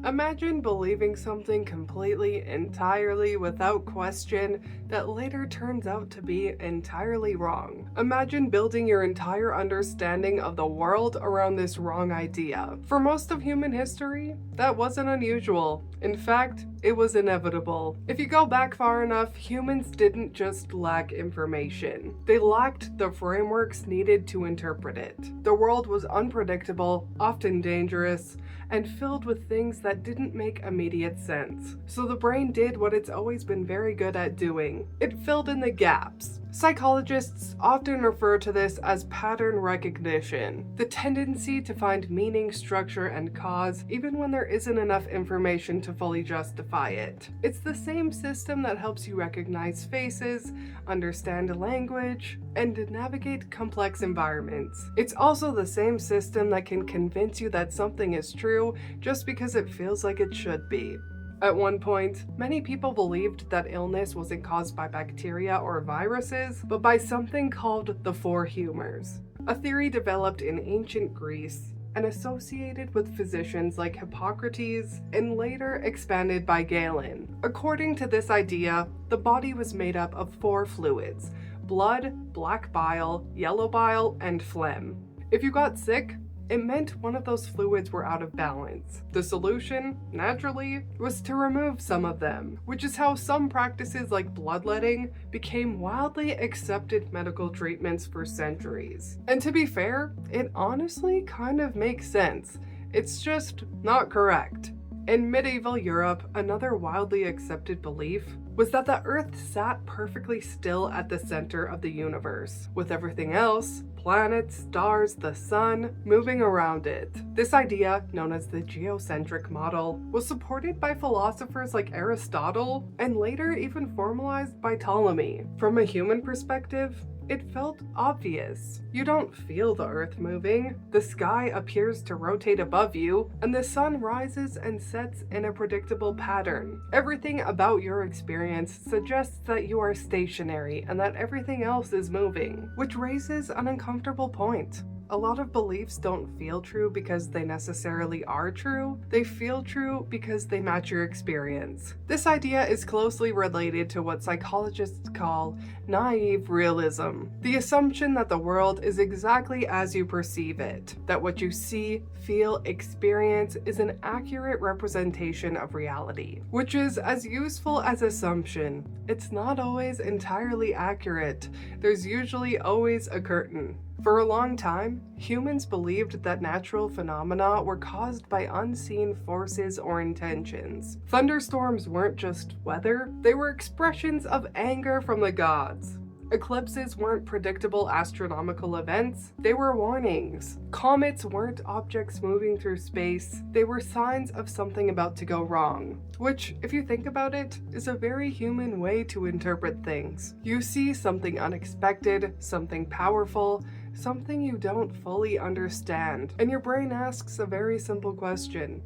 Imagine believing something completely, entirely without question that later turns out to be entirely wrong. Imagine building your entire understanding of the world around this wrong idea. For most of human history, that wasn't unusual. In fact, it was inevitable. If you go back far enough, humans didn't just lack information. They lacked the frameworks needed to interpret it. The world was unpredictable, often dangerous, and filled with things that didn't make immediate sense. So the brain did what it's always been very good at doing. It filled in the gaps. Psychologists often refer to this as pattern recognition, the tendency to find meaning, structure, and cause even when there isn't enough information to fully justify it. It's the same system that helps you recognize faces, understand language, and navigate complex environments. It's also the same system that can convince you that something is true just because it feels like it should be. At one point, many people believed that illness wasn't caused by bacteria or viruses, but by something called the four humors, a theory developed in ancient Greece and associated with physicians like Hippocrates and later expanded by Galen. According to this idea, the body was made up of four fluids: blood, black bile, yellow bile, and phlegm. If you got sick, it meant one of those fluids were out of balance. The solution, naturally, was to remove some of them, which is how some practices like bloodletting became wildly accepted medical treatments for centuries. And to be fair, it honestly kind of makes sense. It's just not correct. In medieval Europe, another wildly accepted belief was that the Earth sat perfectly still at the center of the universe, with everything else, planets, stars, the sun, moving around it. This idea, known as the geocentric model, was supported by philosophers like Aristotle and later even formalized by Ptolemy. From a human perspective, it felt obvious. You don't feel the Earth moving. The sky appears to rotate above you, and the sun rises and sets in a predictable pattern. Everything about your experience suggests that you are stationary and that everything else is moving, which raises an uncomfortable point. A lot of beliefs don't feel true because they necessarily are true. They feel true because they match your experience. This idea is closely related to what psychologists call naive realism, the assumption that the world is exactly as you perceive it, that what you see, feel, experience is an accurate representation of reality, which is as useful as assumption. It's not always entirely accurate. There's usually always a curtain. For a long time, humans believed that natural phenomena were caused by unseen forces or intentions. Thunderstorms weren't just weather, they were expressions of anger from the gods. Eclipses weren't predictable astronomical events, they were warnings. Comets weren't objects moving through space, they were signs of something about to go wrong. Which, if you think about it, is a very human way to interpret things. You see something unexpected, something powerful, something you don't fully understand, and your brain asks a very simple question: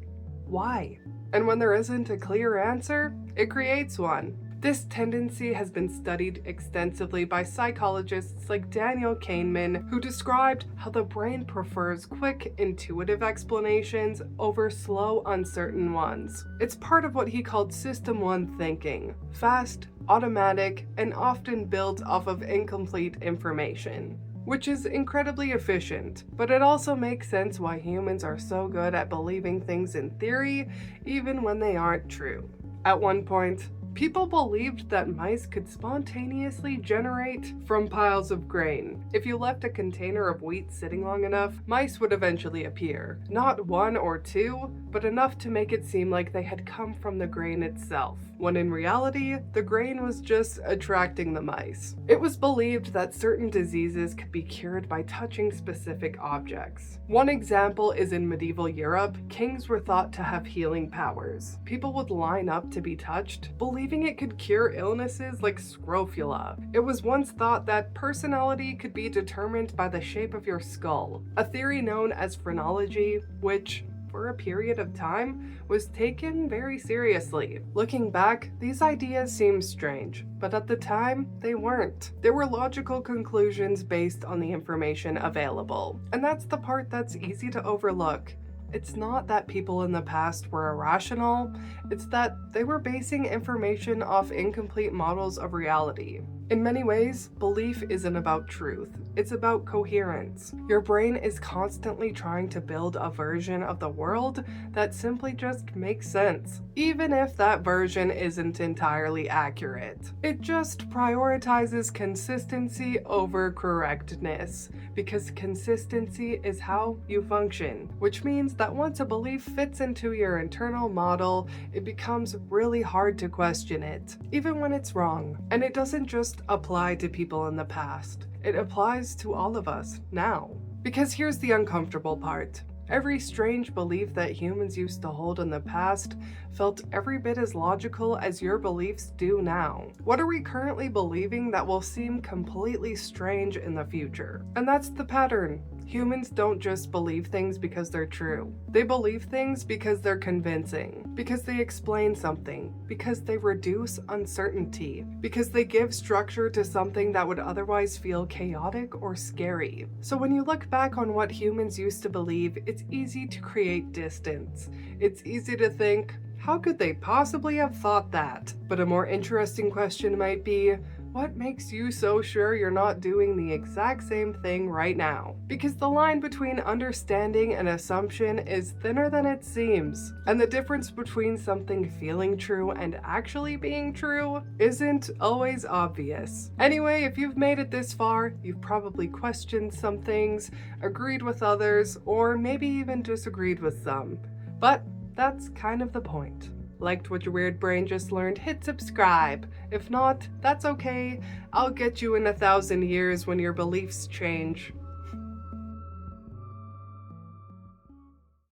why? And when there isn't a clear answer, it creates one. This tendency has been studied extensively by psychologists like Daniel Kahneman, who described how the brain prefers quick, intuitive explanations over slow, uncertain ones. It's part of what he called System 1 thinking: fast, automatic, and often built off of incomplete information, which is incredibly efficient, but it also makes sense why humans are so good at believing things in theory, even when they aren't true. At one point, people believed that mice could spontaneously generate from piles of grain. If you left a container of wheat sitting long enough, mice would eventually appear. Not one or two, but enough to make it seem like they had come from the grain itself, when in reality, the grain was just attracting the mice. It was believed that certain diseases could be cured by touching specific objects. One example is in medieval Europe, kings were thought to have healing powers. People would line up to be touched, believing it could cure illnesses like scrofula. It was once thought that personality could be determined by the shape of your skull, a theory known as Phrenology, which, for a period of time, was taken very seriously. Looking back, these ideas seem strange, but at the time, they weren't. There were logical conclusions based on the information available. And that's the part that's easy to overlook. It's not that people in the past were irrational, it's that they were basing information off incomplete models of reality. In many ways, belief isn't about truth, it's about coherence. Your brain is constantly trying to build a version of the world that simply just makes sense, even if that version isn't entirely accurate. It just prioritizes consistency over correctness, because consistency is how you function, which means that once a belief fits into your internal model, it becomes really hard to question it, even when it's wrong. And it doesn't just apply to people in the past, it applies to all of us now. Because here's the uncomfortable part. Every strange belief that humans used to hold in the past felt every bit as logical as your beliefs do now. What are we currently believing that will seem completely strange in the future? And that's the pattern. Humans don't just believe things because they're true. They believe things because they're convincing, because they explain something, because they reduce uncertainty, because they give structure to something that would otherwise feel chaotic or scary. So when you look back on what humans used to believe, it's easy to create distance. It's easy to think, how could they possibly have thought that? But a more interesting question might be, what makes you so sure you're not doing the exact same thing right now? Because the line between understanding and assumption is thinner than it seems, and the difference between something feeling true and actually being true isn't always obvious. Anyway, if you've made it this far, you've probably questioned some things, agreed with others, or maybe even disagreed with some. But that's kind of the point. Liked what your weird brain just learned, hit subscribe. If not, that's okay. I'll get you in 1,000 years when your beliefs change.